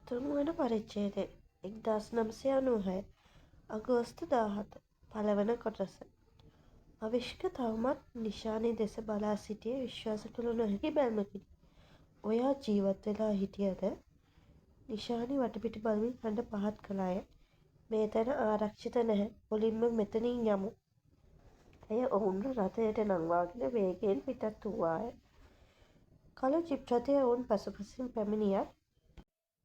තුන්වන පරිච්ඡේදය 1996 අගෝස්තු 17 පළවන කොටස. අවිෂ්ක තවමත් නිශානි දෙස බලා සිටියේ විශ්වාස කළ නොහැකි බැල්මකිනි. ඔයා ජීවත් වෙලා හිටියද? නිශානි වටපිට බලමින් හඬ පහත් කළාය. මේ තැන ආරක්ෂිත නැහැ. මුලින්ම මෙතනින් යමු. ඇය ඔවුන්ව රථයට නංවාගෙන වේගයෙන් පිටත් වූවාය. කළු ජිප් රථය ඔවුන් පසුපසින් පැමිණියත්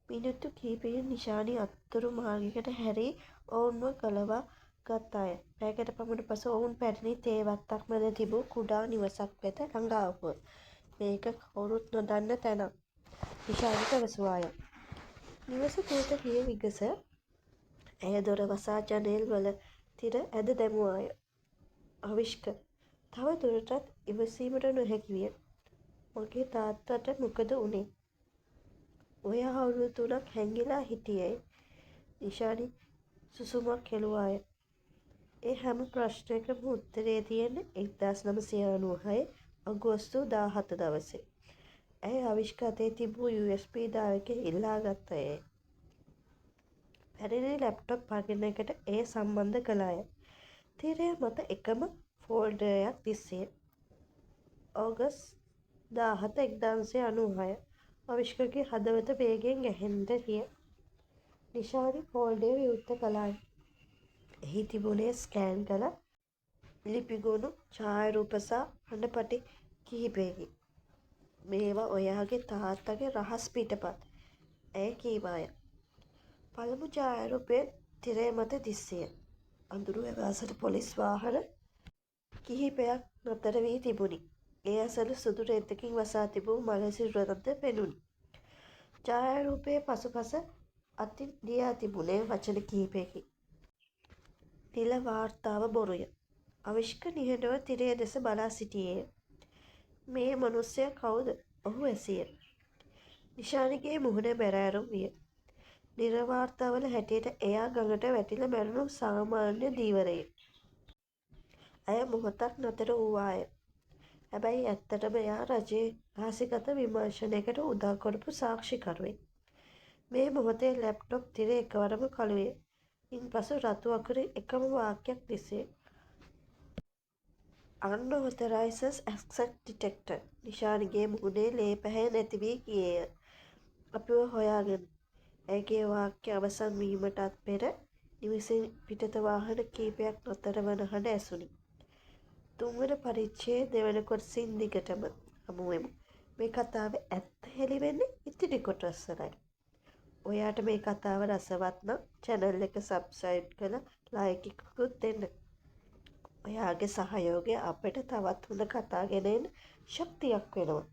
මිනිත්තු කිහිපයකින් නිශානි අතුරු මාර්ගයකට හැරී ඔවුන්ව ගලවා ගත්තාය. පැයකට පමණ පසු ඔවුන් පැරණි තේ වත්තක් මැද තිබූ කුඩා නිවසක් වෙත ළඟා වුවහ. මේක කවුරුත් නොදන්න තැනක්, නිශානි පැවසුවාය. නිවස තුළට ගිය විගස ඇය දොර වසා ජනෙල් වල තිර ඇද දැමුවාය. අවිෂ්ක තව දුරටත් ඉවසීමට නොහැකි විය. මගේ තාත්තට මොකද වුනේ? ඔයා අවුරුදු 3ක් හැංගිලා හිටියේ. නිශානි සුසුමක් හෙළුවාය. ඒ හැම ප්‍රශ්නයකටම උත්තරේ තියෙන්නේ 1996 අගෝස්තු 17 දවසේ. ඇය අවිෂ්ක අතේ තිබූ USB දායකය ඉල්ලා ගත්තේය. පැරණි ලැප්ටොප් පරණයකට එය සම්බන්ධ කළාය. තිරය මත එකම ෆෝල්ඩරයක් දිස්සිය. ඕගස්ට් 17 1996 අවිෂ්කගේ හදවත වේගයෙන් ගැහෙන්නට විය. නිශානි ෆෝල්ඩරය විවෘත කළාය. එහි තිබුණේ ස්කෑන් කළ ලිපිගොනු ඡායාරූප සහ හඬපටි කිහිපයකි. මේවා ඔයාගේ තාත්තගේ රහස් පිටපත්, ඇය කීවාය. පළමු ඡායාරූපය තිරය මත දිස්සිය. අඳුරු වැව අසල පොලිස් වාහන කිහිපයක් නතර වී තිබුණි. ඒ අසල සුදු රෙද්දකින් වසා තිබූ මළසිරුරක්ද පෙනුණි. ඡායාරූපයේ පසුපස අතින් ලියා තිබුණේ වචන කිහිපයකි. නිල වාර්තාව බොරුය. අවිෂ්ක නිහඬව තිරය දෙස බලා සිටියේය. මේ මනුස්සයා කවුද? ඔහු ඇසිය. නිශානිගේ මුහුණ බැරෑරුම් විය. නිල වාර්තාවල හැටියට එයා ගඟට වැටිලා මැරුණු සාමාන්‍ය ධීවරයෙක්. ඇය මොහොතක් නතර වූවාය. හැබැයි ඇත්තටම එයා රජයේ රහසිගත විමර්ශනයකට උදව් කරපු සාක්ෂිකරුවෙක්. මේ මොහොතේ ලැප්ටොප් තිරය එකවරම කළු විය. ඉන්පසු රතු අකුරින් එකම වාක්‍යයක් දිස්විය. Unauthorized access detected. නිශානිගේ මුහුණේ ලේ පැහැ නැති වී ගියේය. අපිව හොයාගන්න. ඇයගේ වාක්‍ය අවසන් වීමටත් පෙර නිවසින් පිටත වාහන කිහිපයක් නතර වන හඬ ඇසුණි. තුන්වන පරිච්ඡේදය දෙවන කොටසින් දිගටම හමුවෙමු. මේ කතාවේ ඇත්ත හෙළි වෙන්නේ ඉතිරි කොටස්වලයි. ඔයාට මේ කතාව රසවත් නම් channel එක subscribe කරලා like එකකුත් දෙන්න. ඔයාගේ සහයෝගය අපිට තවත් හොඳ කතා ගෙන එන්න ශක්තියක් වෙනවා.